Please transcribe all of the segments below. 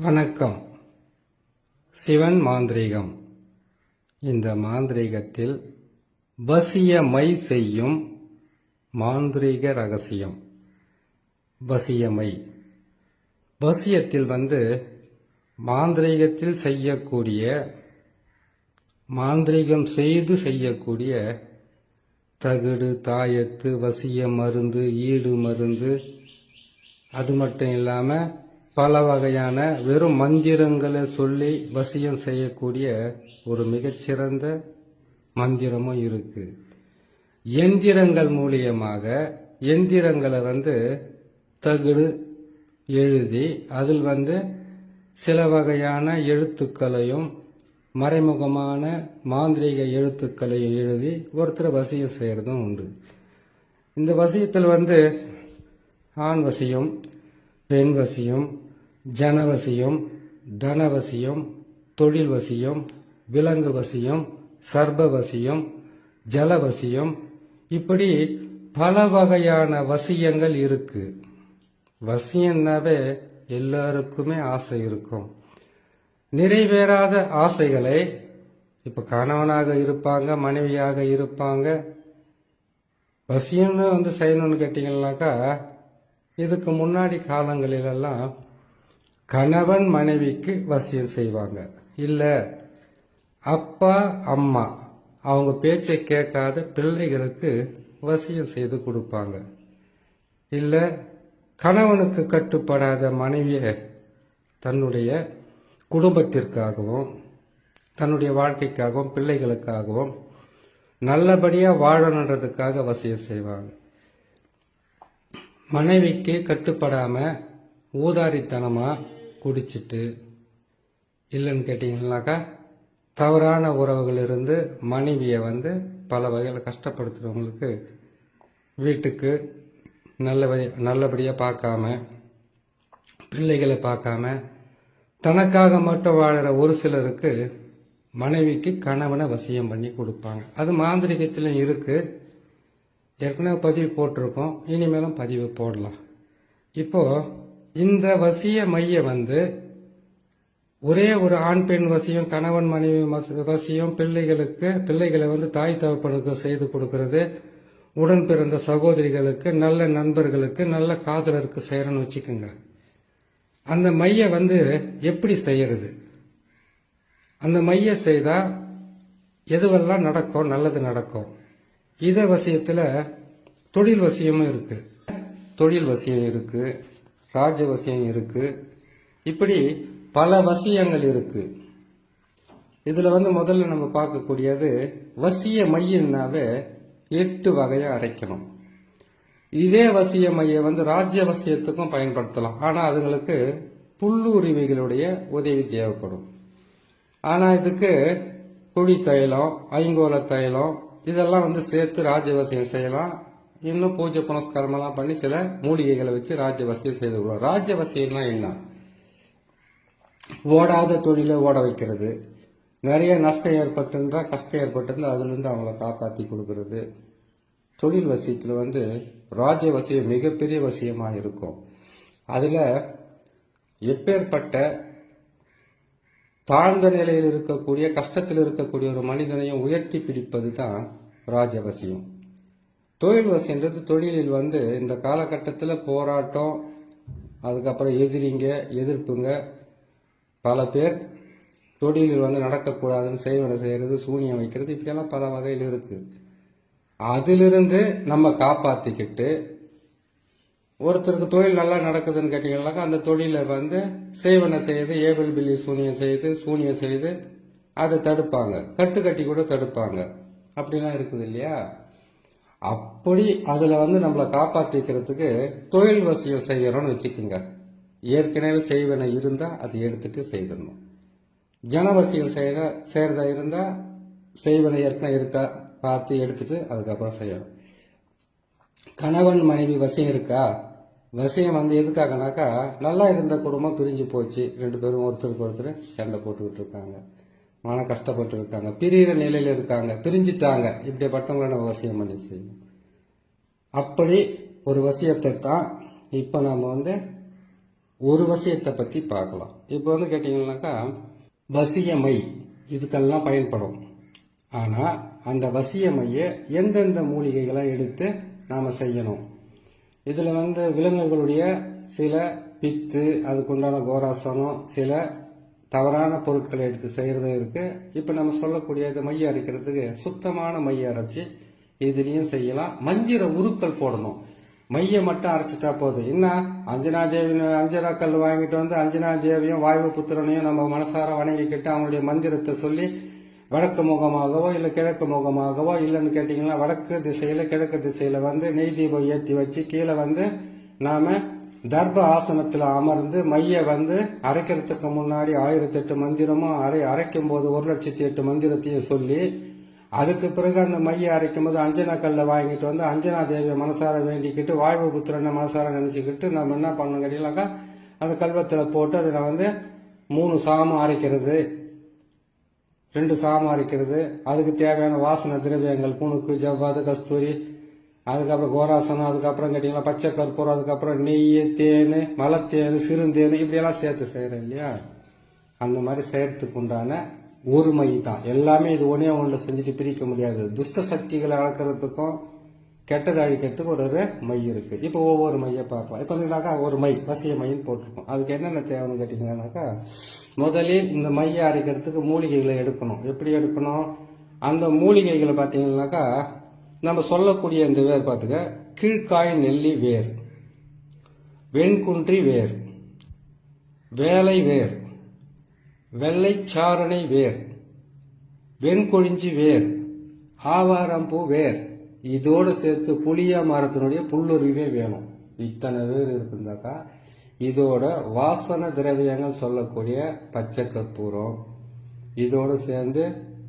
வணக்கம். சிவன் மாந்திரீகம். இந்த மாந்திரீகத்தில் வசியமை செய்யும் மாந்திரீக ரகசியம். வசியமை வசியத்தில் மாந்திரீகத்தில் செய்யக்கூடிய மாந்திரீகம் செய்து செய்யக்கூடிய தகுடு, தாயத்து, வசிய மருந்து, ஈடு மருந்து, அது மட்டும் இல்லாமல் பல வகையான வெறும் மந்திரங்களை சொல்லி வசியம் செய்யக்கூடிய ஒரு மிகச்சிறந்த மந்திரமும் இருக்கு. எந்திரங்கள் மூலியமாக எந்திரங்களை தகுடு எழுதி அதில் சில வகையான எழுத்துக்களையும் மறைமுகமான மாந்திரீக எழுத்துக்களையும் எழுதி ஒருத்தர் வசியம் செய்யறதும் உண்டு. இந்த வசியத்தில் ஆண் வசியம், பெண் வசியம், ஜனவசியம், தனவசியம், தொழில் வசியம், விலங்கு வசியம், சர்ப வசியம், ஜலவசியம், இப்படி பல வகையான வசியங்கள் இருக்கு. வசியம்னாவே எல்லாருக்குமே ஆசை இருக்கும். நிறைவேறாத ஆசைகளை இப்ப கணவனாக இருப்பாங்க, மனைவியாக இருப்பாங்க. வசியம்னு செய்யணும்னு கேட்டீங்கன்னாக்கா, இதுக்கு முன்னாடி காலங்களிலெல்லாம் கணவன் மனைவிக்கு வசியம் செய்வாங்க. இல்லை அப்பா அம்மா அவங்க பேச்சை கேட்காத பிள்ளைகளுக்கு வசியம் செய்து கொடுப்பாங்க. இல்லை கணவனுக்கு கட்டுப்படாத மனைவியை தன்னுடைய குடும்பத்திற்காகவும் தன்னுடைய வாழ்க்கைக்காகவும் பிள்ளைகளுக்காகவும் நல்லபடியாக வாழணுன்றதுக்காக வசியம் செய்வாங்க. மனைவிக்கு கட்டுப்படாம ஊதாரித்தனமா குடிச்சிட்டு, இல்லைன்னு கேட்டீங்கன்னாக்கா தவறான உறவுகள் இருந்து மனைவியை பல வகையில் கஷ்டப்படுத்துறவங்களுக்கு வீட்டுக்கு நல்லபடியாக பார்க்காம, பிள்ளைகளை பார்க்காம தனக்காக மட்டும் வாழற ஒரு சிலருக்கு மனைவிக்கு கணவனை வசியம் பண்ணி கொடுப்பாங்க. அது மாந்திரிகத்திலும் இருக்கு. ஏற்கனவே பதிவு போட்டிருக்கோம், இனிமேலும் பதிவு போடலாம். இப்போ இந்த வசிய மைய ஒரே ஒரு ஆண் பெண் வசியம், கணவன் மனைவி வசியம், பிள்ளைகளை தாய் தகப்பனுக்கு செய்து கொடுக்கறது, உடன் பிறந்த சகோதரிகளுக்கு, நல்ல நண்பர்களுக்கு, நல்ல காதலருக்கு செய்யறன்னு வச்சுக்கோங்க. அந்த மைய எப்படி செய்யறது? அந்த மைய செய்தா எதுவெல்லாம் நடக்கும், நல்லது நடக்கும். இத வசியத்துல தொழில் வசியமும் இருக்கு, தொழில் வசியம் இருக்கு, ராஜ வசியம் இருக்கு, இப்படி பல வசியங்கள் இருக்கு. இதுல முதல்ல நம்ம பார்க்கக்கூடியது வசிய மையன்னாவே 8 வகையா அரைக்கணும். இதே வசிய மைய ராஜ்ய வசியத்துக்கும் பயன்படுத்தலாம். ஆனா அதுங்களுக்கு புல்லுரிமைகளுடைய உதவி தேவைப்படும். ஆனா இதுக்கு குடி தைலம், ஐங்கோல தைலம் இதெல்லாம் சேர்த்து ராஜ்யவசியம் செய்யலாம். இன்னும் பூஜை புனஸ்காரம் எல்லாம் பண்ணி சில மூலிகைகளை வச்சு ராஜ்யவசியம் செய்து கொள்ளலாம். ராஜ்யவசியம்னா என்ன? ஓடாத தொழிலை ஓட வைக்கிறது, நிறைய நஷ்டம் ஏற்பட்டிருந்தா, கஷ்டம் ஏற்பட்டிருந்தா அதுல இருந்து அவங்கள காப்பாற்றி கொடுக்கறது. தொழில் வசியத்துல ராஜ்ய வசியம் மிகப்பெரிய வசியமா இருக்கும். அதுல எப்பேற்பட்ட தாழ்ந்த நிலையில் இருக்கக்கூடிய, கஷ்டத்தில் இருக்கக்கூடிய ஒரு மனிதனையும் உயர்த்தி பிடிப்பது தான் ராஜவசியம். தொழில் வசியன்றது தொழிலில் இந்த காலகட்டத்தில் போராட்டம், அதுக்கப்புறம் எதிரிங்க, எதிர்ப்புங்க, பல பேர் தொழிலில் நடக்கக்கூடாதுன்னு செய்வனை செய்யறது, சூனியம் வைக்கிறது, இப்படியெல்லாம் பல வகையில் இருக்கு. அதிலிருந்து நம்ம காப்பாத்திக்கிட்டு, ஒருத்தருக்கு தொழில் நல்லா நடக்குதுன்னு கேட்டீங்கன்னாக்கா அந்த தொழிலை செய்வனை செய்து, ஏபிள் பில்லி சூனியம் செய்து அதை தடுப்பாங்க, கட்டுக்கட்டி கூட தடுப்பாங்க. அப்படிலாம் இருக்குது இல்லையா? அப்படி அதுல நம்மளை காப்பாத்திக்கிறதுக்கு தொழில் வசியம் செய்யறோம்னு வச்சுக்கோங்க. ஏற்கனவே செய்வனை இருந்தா அதை எடுத்துட்டு செய்திடணும். ஜனவசியம் செய்யறதா இருந்தா செய்வனை ஏற்கனவே இருக்கா பார்த்து எடுத்துட்டு அதுக்கப்புறம் செய்யணும். கணவன் மனைவி வசியம் இருக்கா? வசியம் எதுக்காகனாக்கா, நல்லா இருந்த குடும்பம் பிரிஞ்சு போச்சு, 2 பேரும் ஒருத்தருக்கு ஒருத்தர் சண்டை போட்டுக்கிட்டு இருக்காங்க, மன கஷ்டப்பட்டு இருக்காங்க, பிரிகிற நிலையில இருக்காங்க, பிரிஞ்சுட்டாங்க. இப்படிப்பட்டவங்களை நம்ம வசியம் பண்ணி செய்யணும். அப்படி ஒரு வசியத்தை தான் இப்ப நாம ஒரு வசியத்தை பற்றி பார்க்கலாம். இப்போ வந்து கேட்டிங்கன்னாக்கா வசிய மை இதுக்கெல்லாம் பயன்படும். ஆனால் அந்த வசிய மையை எந்தெந்த மூலிகைகளை எடுத்து நாம் செய்யணும். இதில் வந்து விலங்குகளுடைய சில பித்து, அதுக்குண்டான கோராசனம், சில தவறான பொருட்களை எடுத்து செய்கிறதும் இருக்குது. இப்போ நம்ம சொல்லக்கூடிய இந்த மைய அரைக்கிறதுக்கு சுத்தமான மைய அரைச்சி இதுலேயும் செய்யலாம். மந்திர உருக்கள் போடணும். மைய மட்டும் அரைச்சிட்டா போதும். என்ன அஞ்சனா தேவி அஞ்சனா கல் வாங்கிட்டு வந்து அஞ்சனா தேவியும் வாயு புத்திரனையும் நம்ம மனசார வணங்கிக்கிட்டு அவங்களுடைய மந்திரத்தை சொல்லி வடக்கு முகமாகவோ இல்லை கிழக்கு முகமாகவோ, இல்லைன்னு கேட்டிங்கன்னா வடக்கு திசையில் கிழக்கு திசையில் வந்து நெய் தீபம் ஏற்றி வச்சு கீழே வந்து நாம் தர்ப ஆசனத்தில் அமர்ந்து மைய வந்து அரைக்கிறதுக்கு முன்னாடி 1008 மந்திரமும் அரைக்கும் போது 1,08,008 மந்திரத்தையும் சொல்லி, அதுக்கு பிறகு அந்த மைய அரைக்கும் போது அஞ்சனா கல்லை வாங்கிட்டு வந்து அஞ்சனா தேவியை மனசார வேண்டிக்கிட்டு வாழ்வு புத்திரனை மனசார நினச்சிக்கிட்டு நம்ம என்ன பண்ணணும் கேட்டீங்கன்னாக்கா அந்த கல்வத்தில் போட்டு அதில் வந்து 3 சாமம் அரைக்கிறது, 2 சாமம் அரைக்கிறது. அதுக்கு தேவையான வாசனை திரவியங்கள் புணுக்கு, ஜவ்வாது, கஸ்தூரி, அதுக்கப்புறம் கோராசனம், அதுக்கப்புறம் கேட்டிங்கன்னா பச்சை கற்பூரம், அதுக்கப்புறம் நெய், தேன், மலத்தேன், சிறுந்தேன், இப்படியெல்லாம் சேர்த்து செய்கிறேன் இல்லையா. அந்த மாதிரி செய்கிறதுக்கு உண்டான ஒரு மை தான். எல்லாமே இது ஒன்றே ஒன்றில் செஞ்சுட்டு பிரிக்க முடியாது. துஷ்ட சக்திகளை அளக்கிறதுக்கும் கெட்டதை அழிக்கிறதுக்கு ஒரு மை இருக்குது. இப்போ ஒவ்வொரு மையை பார்க்கலாம். இப்போ வந்துனாக்கா ஒரு மை வசிய மைன்னு போட்டிருக்கோம். அதுக்கு என்னென்ன தேவைன்னு கேட்டிங்கன்னாக்கா முதலில் இந்த மையை அரைக்கிறதுக்கு மூலிகைகளை எடுக்கணும். எப்படி எடுக்கணும்? அந்த மூலிகைகளை பார்த்தீங்கன்னாக்கா நம்ம சொல்லக்கூடிய இந்த வேர் பார்த்துக்க, கீழ்காய் நெல்லி வேர், வெண்குன்றி வேர், வேலை வேர், வெள்ளைச்சாரணை வேர், வெண்கொழிஞ்சி வேர், ஆவாரம்பூ வேர், இதோடு சேர்த்து புளியா மரத்தினுடைய புல்லுருவே வேணும். இத்தனை வேர் இருக்குந்தாக்கா இதோட வாசன திரவியங்கள் சொல்லக்கூடிய பச்சை கற்பூரம், இதோடு சேர்ந்து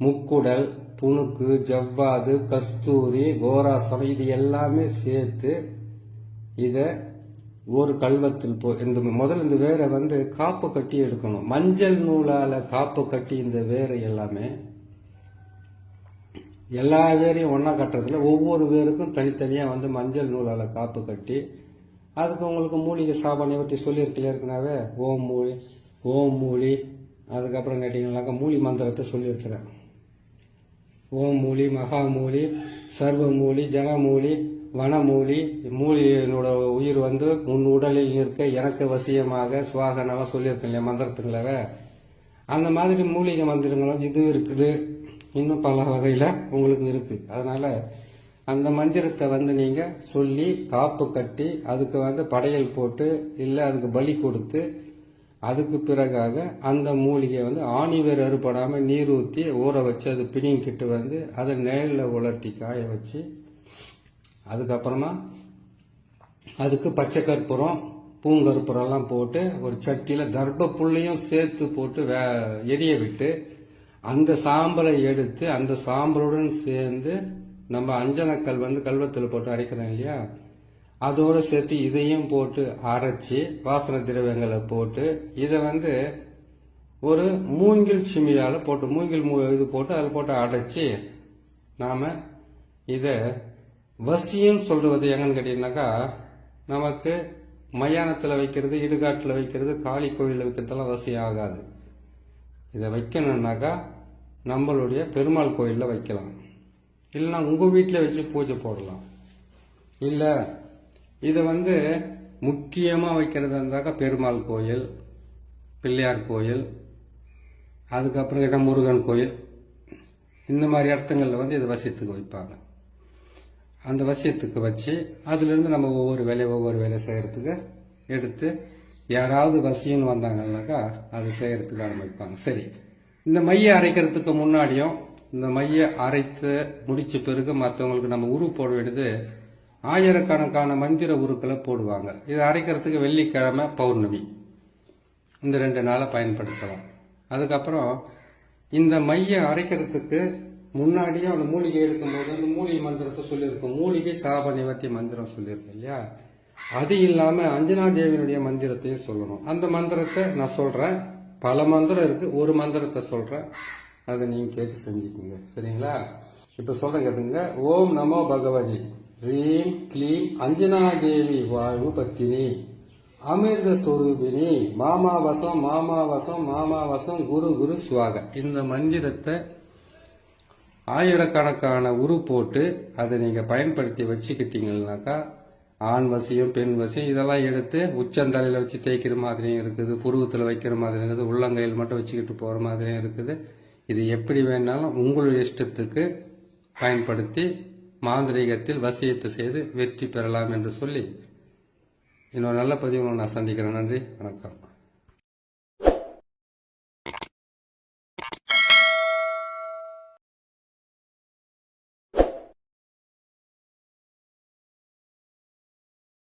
முக்குடல், புணுக்கு, ஜவ்வாது, கஸ்தூரி, கோராசனம், இது எல்லாமே சேர்த்து இதை ஒரு கல்வத்தில் முதல்ல இந்த வேரை வந்து காப்பு கட்டி எடுக்கணும். மஞ்சள் நூலால் காப்பு கட்டி இந்த வேரை எல்லாமே எல்லா வேரையும் ஒன்றா கட்டுறதுல ஒவ்வொரு வேருக்கும் தனித்தனியாக வந்து மஞ்சள் நூலால் காப்பு கட்டி, அதுக்கு உங்களுக்கு மூலிகை சாபானை பற்றி சொல்லியிருக்கல ஏற்கனவே, ஓம் மூலி, அதுக்கப்புறம் கேட்டிங்கன்னாக்கா மூலி மந்திரத்தை சொல்லியிருக்கிறேன். ஓம் மூலி, மகாமூலி, சர்வமூலி, ஜனமூலி, வனமூலி. மூலியினோட உயிர் வந்து உன் உடலில் நிற்க எனக்கு வசியமாக சுவாகனமாக சொல்லியிருக்கேன் இல்லையா மந்திரத்துங்களவே. அந்த மாதிரி மூலிகை மந்திரங்களும் இது இருக்குது. இன்னும் பல வகையில் உங்களுக்கு இருக்குது. அதனால் அந்த மந்திரத்தை வந்து நீங்கள் சொல்லி காப்பு கட்டி அதுக்கு வந்து படையல் போட்டு இல்லை அதுக்கு பலி கொடுத்து, அதுக்கு பிறகாக அந்த மூலிகை வந்து ஆணிவேர் அறுபடாமல் நீர் ஊற்றி ஊற வச்சு அது பிடிங்கிட்டு வந்து அதை நிழலில் உலர்த்தி காய வச்சு, அதுக்கப்புறமா அதுக்கு பச்சை கற்பூரம், பூங்கற்பூரம்லாம் போட்டு ஒரு சட்டியில் தர்ப புள்ளையும் சேர்த்து போட்டு எரிய விட்டு அந்த சாம்பலை எடுத்து அந்த சாம்பலுடன் சேர்ந்து நம்ம அஞ்சனக்கல் வந்து கல்வத்தில் போட்டு அரைக்கிறோம் இல்லையா, அதோடு சேர்த்து இதையும் போட்டு அரைச்சி வாசனை திரவியங்களை போட்டு இதை வந்து ஒரு மூங்கில் சிமியால் போட்டு மூங்கில் இது போட்டு அதில் போட்டு அடைச்சி நாம் இதை வசியம் சொல்றது எங்கன்னு கேட்டீங்கன்னாக்கா, நமக்கு மயானத்தில் வைக்கிறது, இடுகாட்டில் வைக்கிறது, காளி கோயிலில் வைக்கிறதெல்லாம் வசியம் ஆகாது. இதை வைக்கணுன்னாக்கா நம்மளுடைய பெருமாள் கோயிலில் வைக்கலாம், இல்லைன்னா உங்கள் வீட்டில் வச்சு பூஜை போடலாம். இல்லை இதை வந்து முக்கியமாக வைக்கிறதா இருந்தாக்கா பெருமாள் கோயில், பிள்ளையார் கோயில், அதுக்கப்புறம் கிட்ட முருகன் கோயில், இந்த மாதிரி இடத்துங்களில் வந்து இதை வசியத்துக்கு வைப்பாங்க. அந்த வசியத்துக்கு வச்சு அதுலேருந்து நம்ம ஒவ்வொரு வேலை செய்கிறதுக்கு எடுத்து யாராவது வசியன்னு வந்தாங்கன்னாக்கா அது செய்கிறதுக்கு ஆரம்பிப்பாங்க. சரி, இந்த மையை அரைக்கிறதுக்கு முன்னாடியும் இந்த மையை அரைத்து முடித்த பிறகு மற்றவங்களுக்கு நம்ம உரு போட வேண்டியது ஆயிரக்கணக்கான மந்திர உருக்களை போடுவாங்க. இதை அரைக்கிறதுக்கு வெள்ளிக்கிழமை, பௌர்ணமி, இந்த 2 நாளை பயன்படுத்தலாம். அதுக்கப்புறம் இந்த மையை அரைக்கிறதுக்கு முன்னாடியும் அந்த மூலிகை எடுக்கும்போது அந்த மூலிகை மந்திரத்தை சொல்லியிருக்கோம். மூலிகை சாப நிவர்த்தி மந்திரம் சொல்லியிருக்கோம் இல்லையா. அது இல்லாமல் அஞ்சனா தேவியினுடைய மந்திரத்தையும் சொல்லணும். அந்த மந்திரத்தை நான் சொல்கிறேன், பல மந்திரம் இருக்குது, ஒரு மந்திரத்தை சொல்கிறேன், அதை நீங்கள் கேட்டு செஞ்சுக்கோங்க. சரிங்களா? இப்போ சொல்கிறேன் கேட்டுங்க. ஓம் நமோ பகவதி ரீம் க்ளீம் அஞ்சனா தேவி வாழ்வு பத்தினி அமிர்த சொரூபிணி மாமாவசம் மாமாவசம் மாமாவசம் குரு குரு சுவாக. இந்த மந்திரத்தை ஆயிரக்கணக்கான உரு போட்டு அதை நீங்கள் பயன்படுத்தி வச்சுக்கிட்டீங்கன்னாக்கா ஆண் வசியம் பெண் வசியம் இதெல்லாம் எடுத்து உச்சந்தலையில் வச்சு தேய்க்கிற மாதிரியும் இருக்குது, புருவத்தில் வைக்கிற மாதிரி இருக்குது, உள்ளங்கையில் மட்டும் வச்சுக்கிட்டு போகிற மாதிரியும் இருக்குது. இது எப்படி வேணாலும் உங்களுடைய இஷ்டத்துக்கு பயன்படுத்தி மாந்திரீகத்தில் வசியத்தை செய்து வெற்றி பெறலாம் என்று சொல்லி இன்னொரு நல்ல பதிவு நான் சந்திக்கிறேன். நன்றி, வணக்கம்.